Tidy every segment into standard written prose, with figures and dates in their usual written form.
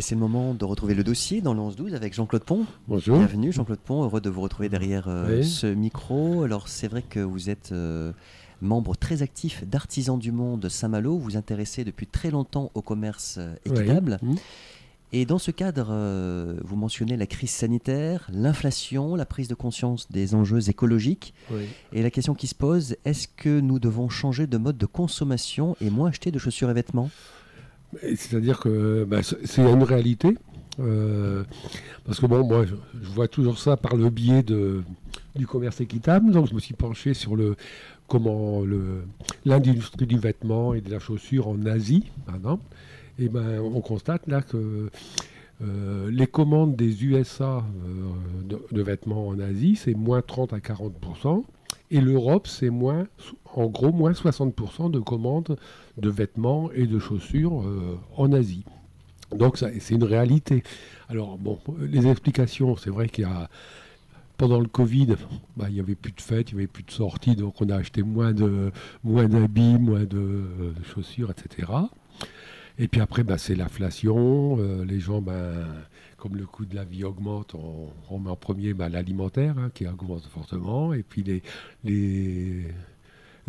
c'est le moment de retrouver le dossier dans le 11-12 avec Jean-Claude Pont. Bonjour. Bienvenue Jean-Claude Pont, heureux de vous retrouver derrière Oui. ce micro. Alors c'est vrai que vous êtes membre très actif d'Artisans du Monde Saint-Malo, vous vous intéressez depuis très longtemps au commerce équitable. Oui. Et dans ce cadre, vous mentionnez la crise sanitaire, l'inflation, la prise de conscience des enjeux écologiques. Oui. Et la question qui se pose, est-ce que nous devons changer de mode de consommation et moins acheter de chaussures et vêtements ? C'est-à-dire que c'est une réalité. Parce que bon, moi, je vois toujours ça par le biais du commerce équitable. Donc, je me suis penché sur comment l'industrie du vêtement et de la chaussure en Asie, par exemple. Et on constate là que les commandes des USA de vêtements en Asie, c'est moins 30 à 40%. Et l'Europe, c'est en gros, moins 60% de commandes de vêtements et de chaussures en Asie. Donc, c'est une réalité. Alors, bon, les explications, c'est vrai pendant le Covid, il n'y avait plus de fêtes, il n'y avait plus de sorties, donc on a acheté moins d'habits, moins de chaussures, etc. Et puis après, c'est l'inflation. Les gens, comme le coût de la vie augmente, on met en premier l'alimentaire qui augmente fortement. Et puis les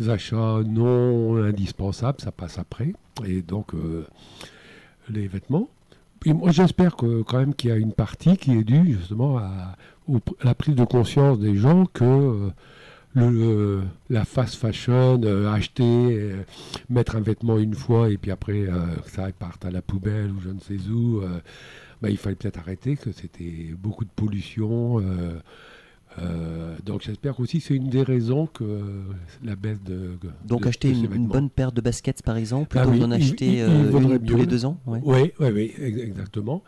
achats non indispensables, ça passe après. Et donc, les vêtements. Et moi, j'espère quand même qu'il y a une partie qui est due justement à la prise de conscience des gens que la fast fashion, acheter, mettre un vêtement une fois et puis après que ça parte à la poubelle ou je ne sais où, il fallait peut-être arrêter, que c'était beaucoup de pollution. Donc j'espère aussi que c'est une des raisons que la baisse Donc acheter une bonne paire de baskets par exemple, plutôt que d'en acheter une tous les 2 ans. Oui, exactement.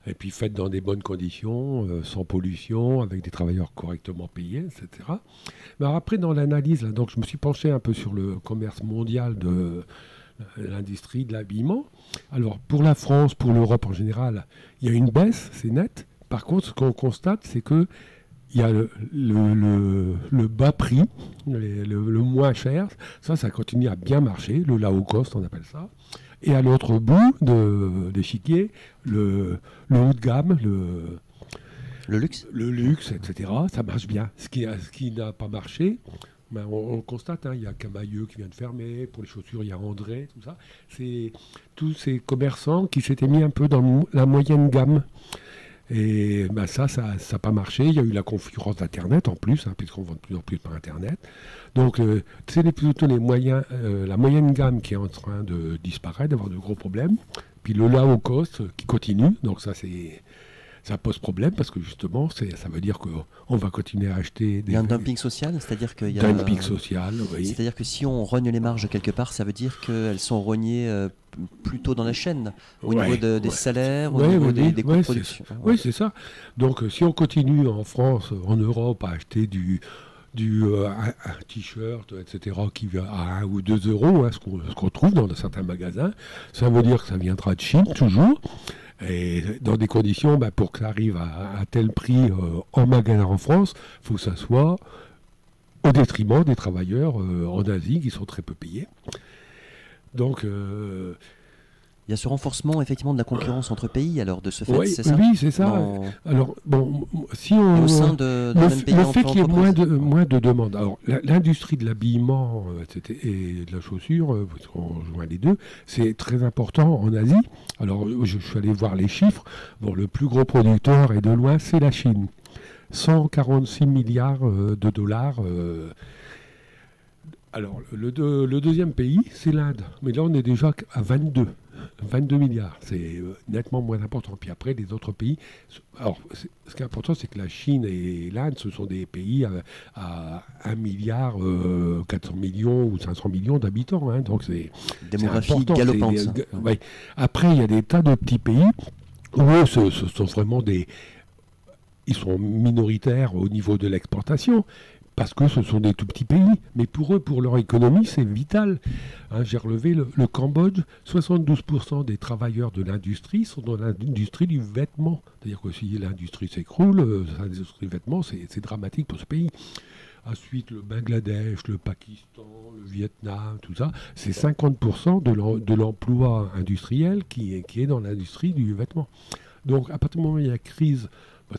Et puis faites dans des bonnes conditions, sans pollution, avec des travailleurs correctement payés, etc. Mais alors après, dans l'analyse, donc je me suis penché un peu sur le commerce mondial de l'industrie de l'habillement. Alors pour la France, pour l'Europe en général, il y a une baisse, c'est net. Par contre, ce qu'on constate, c'est que il y a le bas prix, le moins cher, ça continue à bien marcher, le low cost, on appelle ça. Et à l'autre bout de l'échiquier, le haut de gamme, le luxe, etc., ça marche bien. Ce qui n'a pas marché, on le constate, il y a Camailleux qui vient de fermer, pour les chaussures, il y a André, tout ça. C'est tous ces commerçants qui s'étaient mis un peu dans la moyenne gamme. Et ça n'a pas marché. Il y a eu la concurrence d'Internet en plus, puisqu'on vend de plus en plus par Internet. Donc, c'est plutôt la moyenne gamme qui est en train de disparaître, d'avoir de gros problèmes. Puis le low cost qui continue. Donc, ça pose problème parce que justement, ça veut dire qu'on va continuer à acheter Il y a un dumping social, c'est-à-dire qu'il y a dumping social, oui. C'est-à-dire que si on rogne les marges quelque part, ça veut dire qu'elles sont rognées plutôt dans la chaîne, au niveau des salaires, au niveau des coûts de production. Oui, c'est ça. Donc, si on continue en France, en Europe, à acheter un t-shirt, etc., qui vient à 1 ou 2 euros, ce qu'on trouve dans certains magasins, ça veut dire que ça viendra de Chine, toujours. Et dans des conditions, pour que ça arrive à tel prix en magasin en France, il faut que ça soit au détriment des travailleurs en Asie qui sont très peu payés. Donc, il y a ce renforcement effectivement de la concurrence entre pays, alors de ce fait, c'est ça ? Oui, c'est ça. Alors, bon, si on. Au sein d'un même pays, le fait qu'il y ait moins de demandes. Alors, l'industrie de l'habillement et de la chaussure, parce qu'on rejoint les deux, c'est très important en Asie. Alors, je suis allé voir les chiffres. Bon, le plus gros producteur, et de loin, c'est la Chine. 146 milliards de dollars. Alors, le deuxième pays, c'est l'Inde. Mais là, on est déjà à 22 milliards. C'est nettement moins important. Puis après, les autres pays... Alors, ce qui est important, c'est que la Chine et l'Inde, ce sont des pays à 1 milliard 400 millions ou 500 millions d'habitants. Donc, c'est démographie galopante. Ouais. Après, il y a des tas de petits pays où eux, ce sont vraiment ils sont minoritaires au niveau de l'exportation. Parce que ce sont des tout petits pays. Mais pour eux, pour leur économie, c'est vital. J'ai relevé le Cambodge, 72% des travailleurs de l'industrie sont dans l'industrie du vêtement. C'est-à-dire que si l'industrie s'écroule, l'industrie du vêtement, c'est dramatique pour ce pays. ensuite le Bangladesh, le Pakistan, le Vietnam, tout ça, c'est 50% de l'emploi industriel qui est dans l'industrie du vêtement. Donc à partir du moment où il y a crise,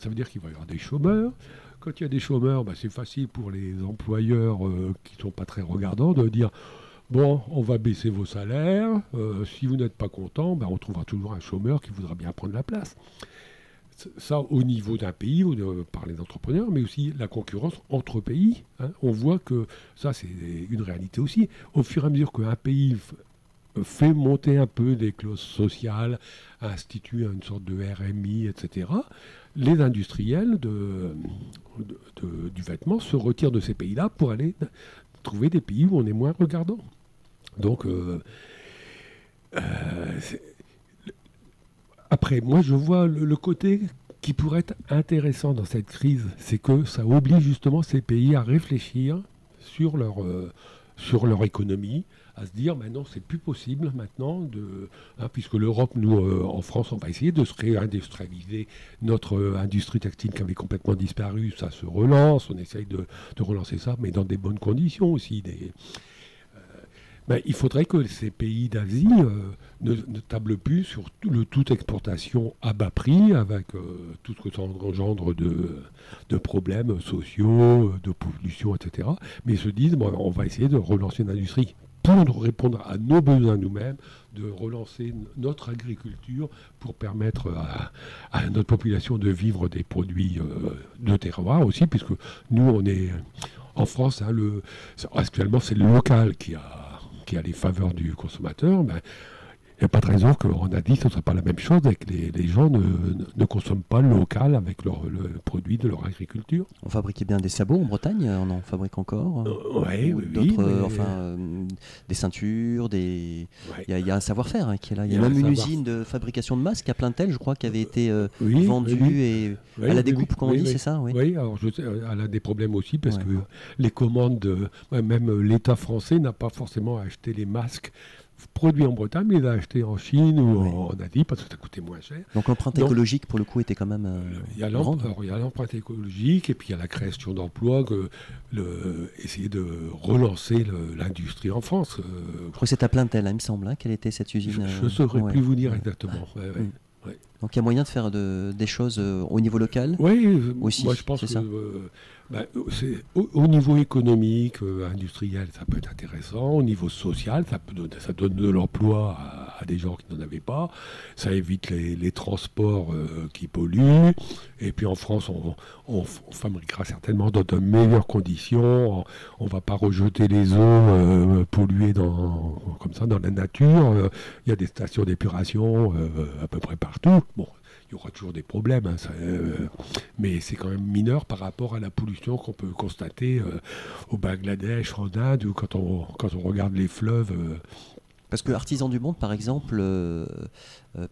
ça veut dire qu'il va y avoir des chômeurs. Quand il y a des chômeurs, c'est facile pour les employeurs qui ne sont pas très regardants de dire bon, on va baisser vos salaires, si vous n'êtes pas content, on trouvera toujours un chômeur qui voudra bien prendre la place. Ça au niveau d'un pays par les entrepreneurs, mais aussi la concurrence entre pays. On voit que ça c'est une réalité aussi. Au fur et à mesure qu'un pays fait monter un peu des clauses sociales, institue une sorte de RMI, etc., les industriels du vêtement se retirent de ces pays-là pour aller trouver des pays où on est moins regardant. Donc, après, moi je vois le côté qui pourrait être intéressant dans cette crise, c'est que ça oblige justement ces pays à réfléchir sur leur économie, à se dire maintenant c'est plus possible maintenant puisque l'Europe, nous en France, on va essayer de se réindustrialiser. Notre industrie textile qui avait complètement disparu, ça se relance, on essaye de relancer ça, mais dans des bonnes conditions aussi. Il faudrait que ces pays d'Asie ne tablent plus sur toute exportation à bas prix, avec tout ce que ça engendre de problèmes sociaux, de pollution, etc. Mais se disent, on va essayer de relancer une industrie pour répondre à nos besoins nous-mêmes, de relancer notre agriculture pour permettre à notre population de vivre des produits de terroir aussi, puisque nous, on est en France, actuellement, c'est le local qui a les faveurs du consommateur. Il n'y a pas de raison qu'on a dit que ce ne sera pas la même chose et que les gens ne consomment pas le local avec le produit de leur agriculture. On fabriquait bien des sabots en Bretagne, on en fabrique encore. Oui. Des ceintures, il y a un savoir-faire qui est là. Il y a un même une usine de fabrication de masques à Plaintel, je crois, qui avait été vendue à la découpe, comme on dit, c'est ça? Oui, alors elle a des problèmes aussi parce que les commandes, même l'État français n'a pas forcément acheté les masques produits en Bretagne, mais il a acheté en Chine ou en Asie parce que ça coûtait moins cher. Donc l'empreinte écologique, pour le coup, était quand même il y a l'empreinte écologique et puis il y a la création d'emplois, essayer de relancer l'industrie en France. Je crois que c'est à Plaintel, il me semble, quelle était cette usine. Je ne saurais plus vous dire exactement. Donc il y a moyen de faire des choses au niveau local. Oui, aussi, moi je pense que ça. C'est au niveau économique, industriel, ça peut être intéressant. Au niveau social, ça donne de l'emploi à des gens qui n'en avaient pas. Ça évite les transports qui polluent. Et puis en France, on fabriquera certainement dans de meilleures conditions. On ne va pas rejeter les eaux polluées comme ça dans la nature. Il y a des stations d'épuration à peu près partout. Bon. Il y aura toujours des problèmes, mais c'est quand même mineur par rapport à la pollution qu'on peut constater au Bangladesh, en Inde, ou quand on regarde les fleuves. Parce que Artisans du Monde, par exemple,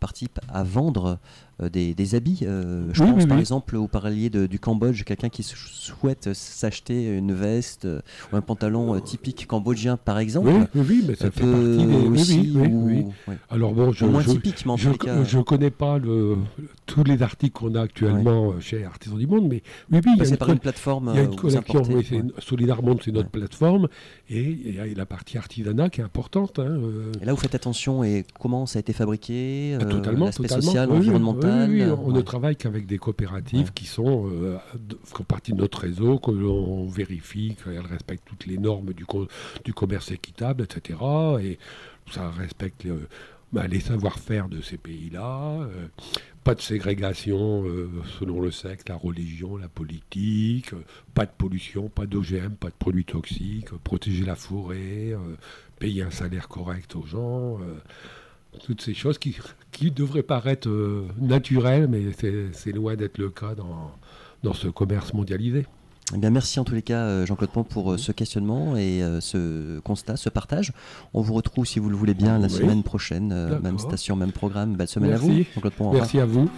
participe à vendre des habits. Je pense par exemple au parallèle du Cambodge, quelqu'un qui souhaite s'acheter une veste ou un pantalon typique cambodgien, par exemple. Oui, mais ça fait partie des... aussi, oui. Alors bon, moins typique, mais en tout cas... Je ne connais pas tous les articles qu'on a actuellement chez Artisans du Monde, mais c'est par une plateforme. Il y a une collection, Solidar Monde, c'est notre plateforme, et il y a la partie artisanat qui est importante. Et là, vous faites attention, et comment ça a été fabriqué, totalement, l'aspect social, environnemental. Oui, on ne travaille qu'avec des coopératives qui font partie de notre réseau, que l'on vérifie qu'elles respectent toutes les normes du commerce équitable, etc. Et ça respecte les savoir-faire de ces pays-là. Pas de ségrégation selon le sexe, la religion, la politique, pas de pollution, pas d'OGM, pas de produits toxiques, protéger la forêt, payer un salaire correct aux gens. Toutes ces choses qui devraient paraître naturelles, mais c'est loin d'être le cas dans ce commerce mondialisé. Eh bien, merci en tous les cas, Jean-Claude Pont, pour ce questionnement et ce constat, ce partage. On vous retrouve, si vous le voulez bien, la semaine prochaine. Même station, même programme. Belle semaine à vous, Jean-Claude Pont. Merci à vous.